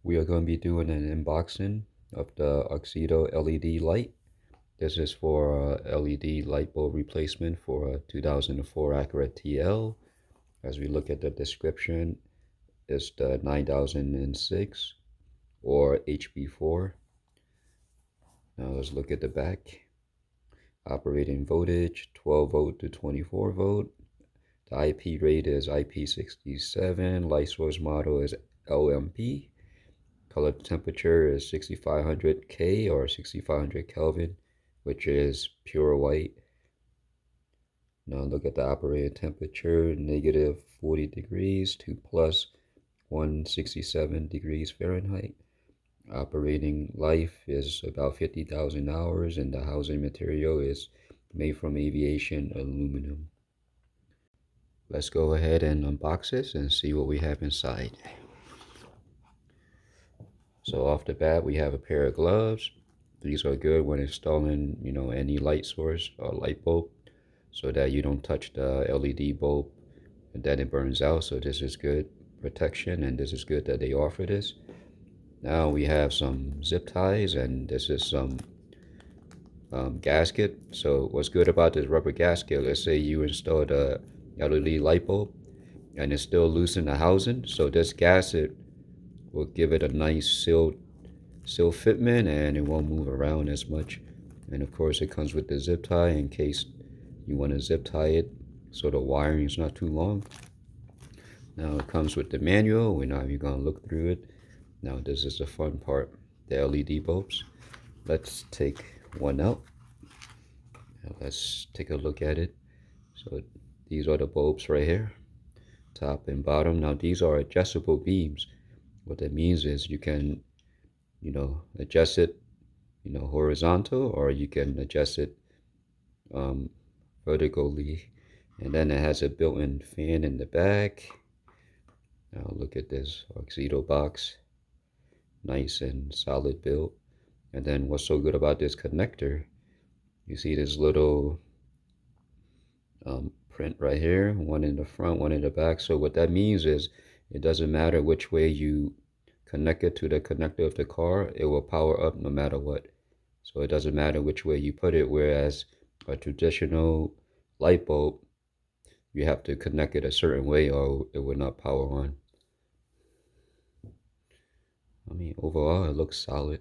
We are going to be doing an unboxing of the Auxito LED light. This is for LED light bulb replacement for a 2004 Acura TL. As we look at the description, it's the 9006 or HB4. Now let's look at the back. Operating voltage 12 volt to 24 volt. The IP rate is IP67. Light source model is LMP. Color temperature is 6500 K or 6500 Kelvin, which is pure white. Now look at the operating temperature, negative 40 degrees to plus 167 degrees Fahrenheit. Operating life is about 50,000 hours, and the housing material is made from aviation aluminum. Let's go ahead and unbox this and see what we have inside. So off the bat, we have a pair of gloves. These are good when installing, any light source or light bulb, so that you don't touch the LED bulb and then it burns out. So this is good protection, and this is good that they offer this. Now we have some zip ties, and this is some gasket. So what's good about this rubber gasket, let's say you installed a LED light bulb and it's still loose in the housing, so this gasket will give it a nice seal fitment, and it won't move around as much. And of course it comes with the zip tie in case you want to zip tie it so the wiring is not too long. Now it comes with the manual. We're not even going to look through it. Now this is the fun part, the LED bulbs. Let's take one out. Now let's take a look at it. So these are the bulbs right here, top and bottom. Now these are adjustable beams. What that means is you can, adjust it, horizontal, or you can adjust it vertically. And then it has a built-in fan in the back. Now look at this Auxito box, nice and solid build. And then what's so good about this connector, you see this little print right here, one in the front, one in the back. So what that means is it doesn't matter which way you connect it to the connector of the car, it will power up no matter what. So it doesn't matter which way you put it, whereas a traditional light bulb, you have to connect it a certain way or it will not power on. I mean, overall it looks solid.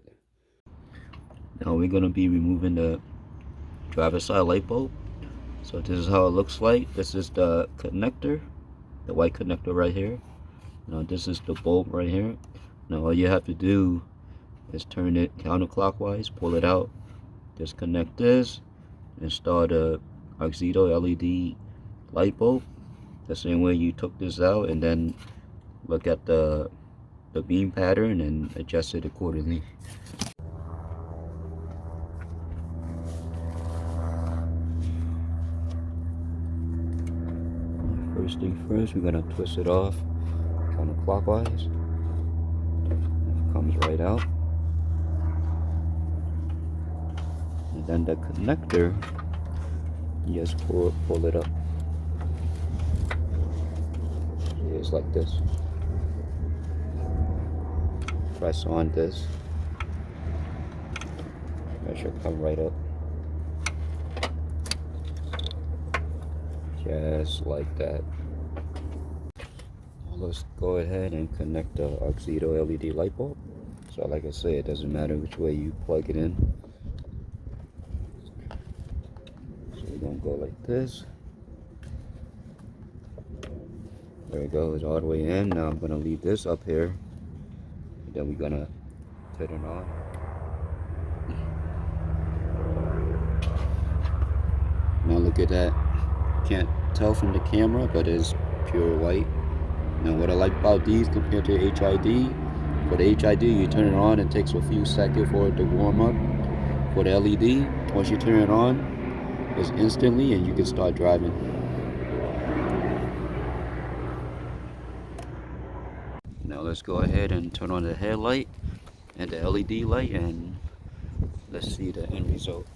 Now we're going to be removing the driver's side light bulb. So this is how it looks like. This is the connector, the white connector right here. Now this is the bulb right here. Now all you have to do is turn it counterclockwise, pull it out, disconnect this, install the Auxito LED light bulb the same way you took this out, and then look at the beam pattern and adjust it accordingly. First thing first, we're gonna twist it off counterclockwise. It comes right out. And then the connector, you just pull it up. It's like this. Press on this. It should come right up. Just like that. Now let's go ahead and connect the Auxito LED light bulb. So like I said, it doesn't matter which way you plug it in. So we're gonna go like this. There it goes, all the way in. Now I'm gonna leave this up here. And then we're gonna turn it on. Now look at that. Can't tell from the camera, but it's pure white. Now what I like about these compared to HID, for the HID you turn it on, it takes a few seconds for it to warm up. For the LED, once you turn it on, it's instantly and you can start driving. Now let's go ahead and turn on the headlight and the LED light, and let's see the end result.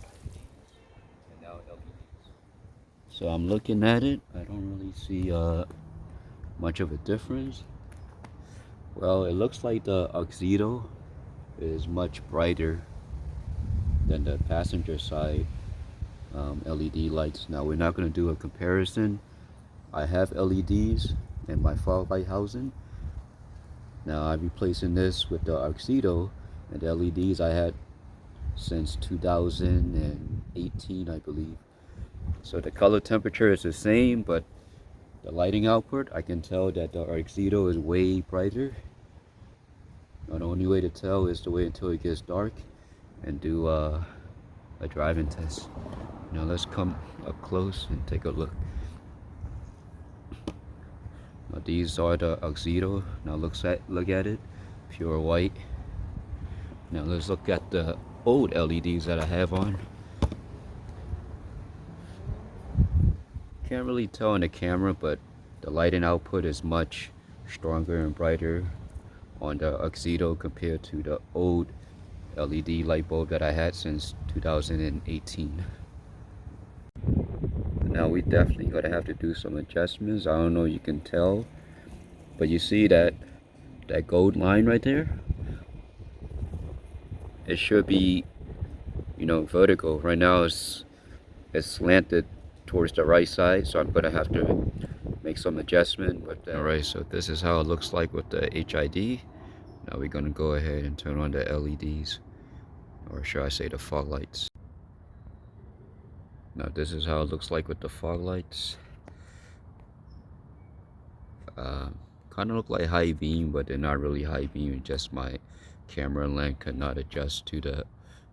So I'm looking at it, I don't really see much of a difference. Well, it looks like the Auxito is much brighter than the passenger side LED lights. Now we're not going to do a comparison. I have LEDs in my fog light housing. Now I'm replacing this with the Auxito, and the LEDs I had since 2018, I believe. So the color temperature is the same, but the lighting output, I can tell that the Auxito is way brighter. Now, the only way to tell is to wait until it gets dark and do a driving test. Now let's come up close and take a look. Now these are the Auxito. Now look at it, pure white. Now let's look at the old LEDs that I have on. Can't really tell in the camera, but the lighting output is much stronger and brighter on the Auxito compared to the old LED light bulb that I had since 2018. Now we definitely gonna have to do some adjustments. I don't know if you can tell, but you see that gold line right there? It should be, you know, vertical. Right now it's slanted towards the right side, so I'm gonna have to make some adjustment with that. Alright, so this is how it looks like with the HID. Now we're gonna go ahead and turn on the LEDs, or should I say the fog lights. Now this is how it looks like with the fog lights. Kind of look like high beam, but they're not really high beam. Just my camera lens could not adjust to the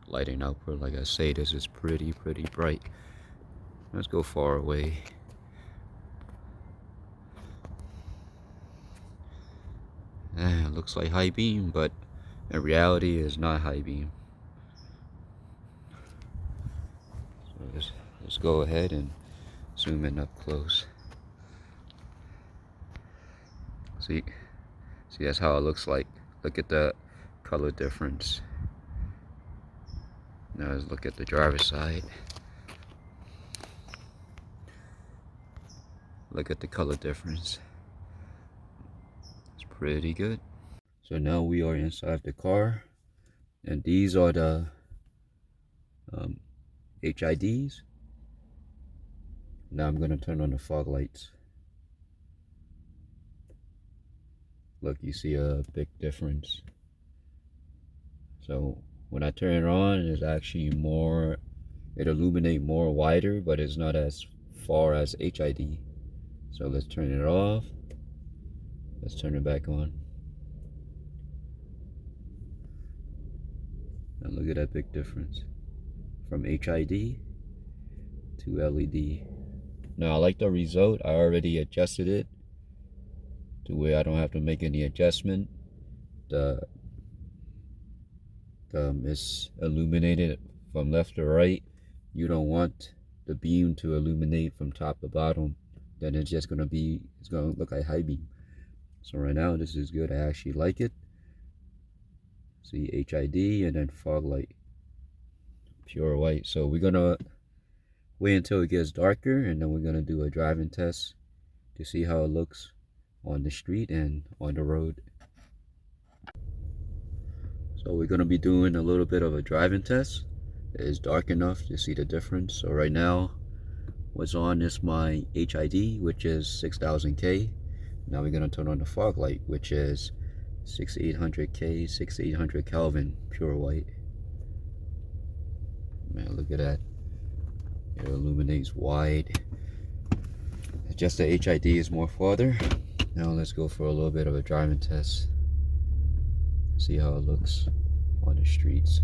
lighting output. Like I say, this is pretty bright. Let's go far away. It looks like high beam, but in reality it's not high beam. So let's go ahead and zoom in up close. See, that's how it looks like. Look at the color difference. Now let's look at the driver's side. Look at the color difference. It's pretty good. So now we are inside the car, and these are the HIDs. Now I'm going to turn on the fog lights. Look, you see a big difference. So when I turn it on, it's actually more, it illuminates more wider, but it's not as far as HID. So let's turn it off. Let's turn it back on. Now look at that big difference from HID to LED. Now I like the result. I already adjusted it to where I don't have to make any adjustment. It's illuminated from left to right. You don't want the beam to illuminate from top to bottom. Then it's just gonna look like high beam. So right now this is good. I actually like it. See, HID and then fog light, pure white. So we're gonna wait until it gets darker, and then we're gonna do a driving test to see how it looks on the street and on the road. So we're gonna be doing a little bit of a driving test. It is dark enough to see the difference. So right now what's on is my HID, which is 6000K. Now we're gonna turn on the fog light, which is 6800K, 6800 Kelvin, pure white. Man, look at that. It illuminates wide. Just the HID is more farther. Now let's go for a little bit of a driving test. See how it looks on the streets.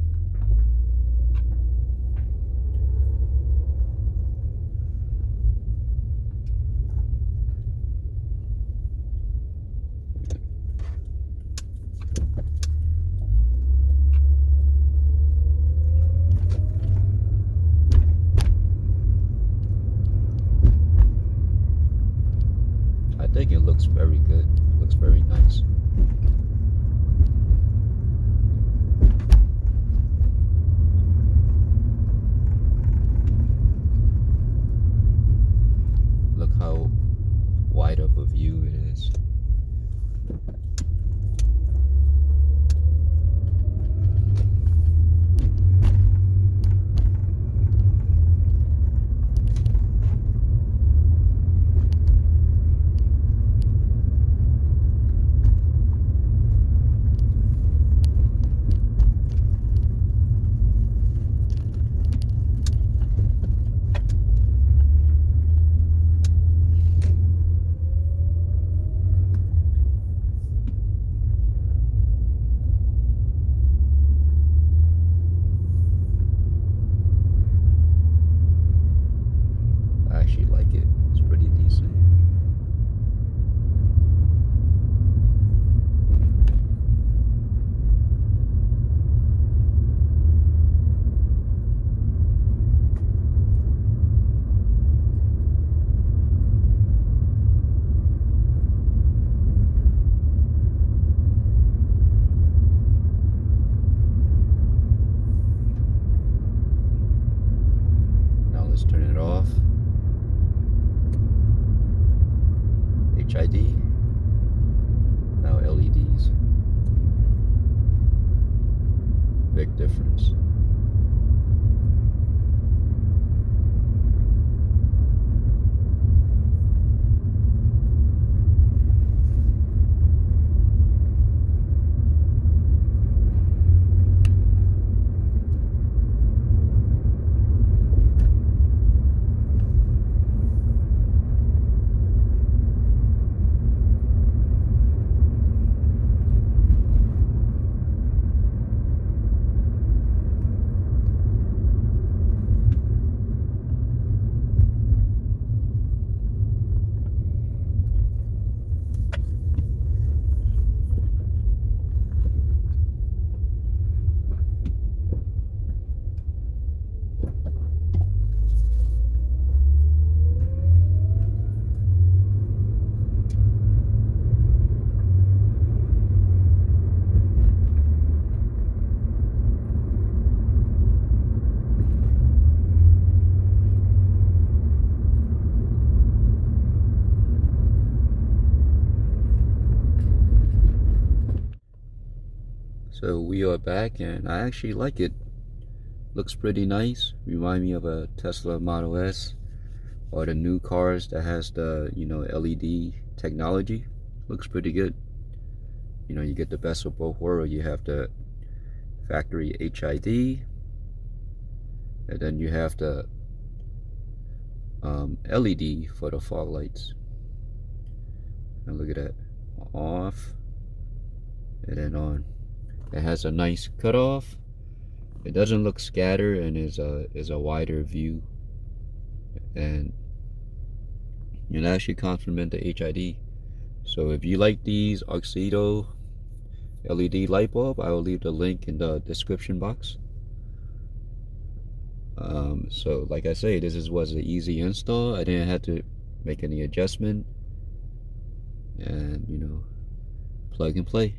I think it looks very good. Looks very nice. difference. So we are back, and I actually like it. Looks pretty nice. Remind me of a Tesla Model S or the new cars that has the, you know, LED technology. Looks pretty good. You know, you get the best of both worlds. You have the factory HID, and then you have the LED for the fog lights. And look at that, off and then on. It has a nice cutoff. It doesn't look scattered and is a wider view, and it actually complement the HID. So if you like these Auxito LED light bulb, I will leave the link in the description box. So like I say, this was an easy install. I didn't have to make any adjustment, and you know, plug and play.